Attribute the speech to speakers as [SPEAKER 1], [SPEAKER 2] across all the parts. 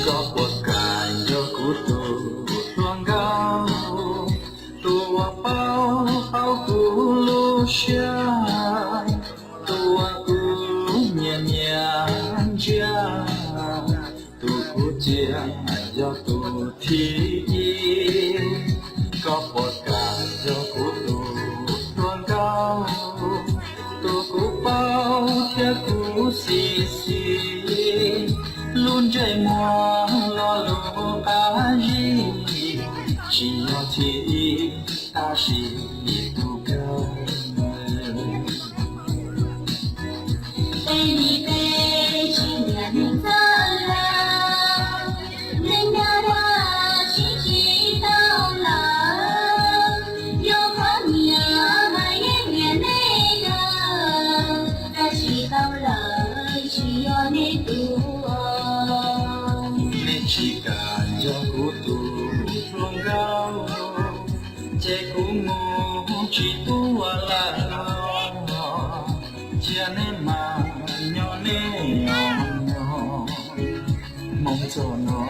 [SPEAKER 1] có cuộc cài cho cú tù loang gao tua bao bao cú lu shai tua cú nhẹ nhẹ cha tu cú chia cho tu thi có cuộc cài cho cú tù loang gao tu cú bao theo cú xì xì luôn chạy mùa lo lô á gì chỉ lo thì ta chỉ tu cao
[SPEAKER 2] Baby, baby, chỉ nhận ra là nên đã chỉ tao là yêu quá nhiều mà em nhận đây là ta chỉ tao là chỉ yêu nên tu
[SPEAKER 1] nên chỉ cả cho cú tu luôn gao che cú ngô chỉ tu là cha nên mà nhỏ nên nhỏ mong cho nó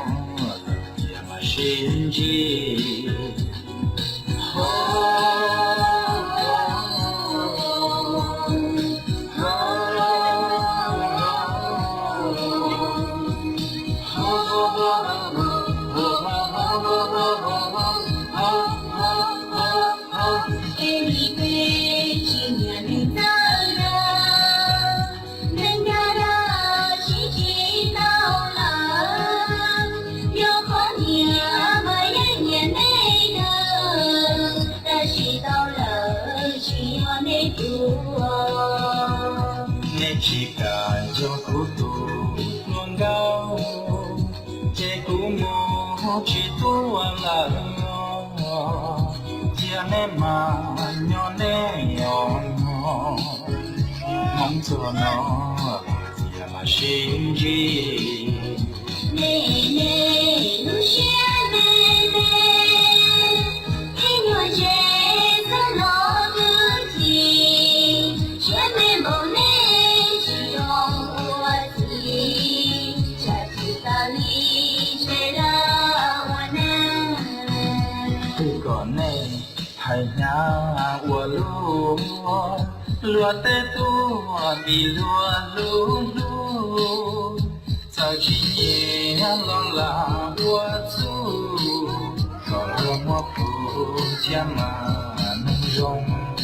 [SPEAKER 1] ya mà xin gì
[SPEAKER 2] Baby, baby, chỉ nhận ra là nên đã chỉ tao là yêu khó nhiều mà em nhận đây là ta chỉ tao là chỉ yêu nên tu
[SPEAKER 1] nên chỉ cả cho cú tu luôn gao che cú mô chỉ tu là chia nên mà nhỏ nên nhỏ mong cho nó ya mà xin gì
[SPEAKER 2] nè nè lu xia nè nè anh nhớ chế ra lo thứ gì chia nè bầu nè chỉ ông qua gì cha chỉ ta li chế ra hoa nè
[SPEAKER 1] từ còn này hay nhá ua lúa tê tu đi lúa lúa lúa sao chỉ nhẹ lo là ua chu còn lúa mọc cha mà nông rong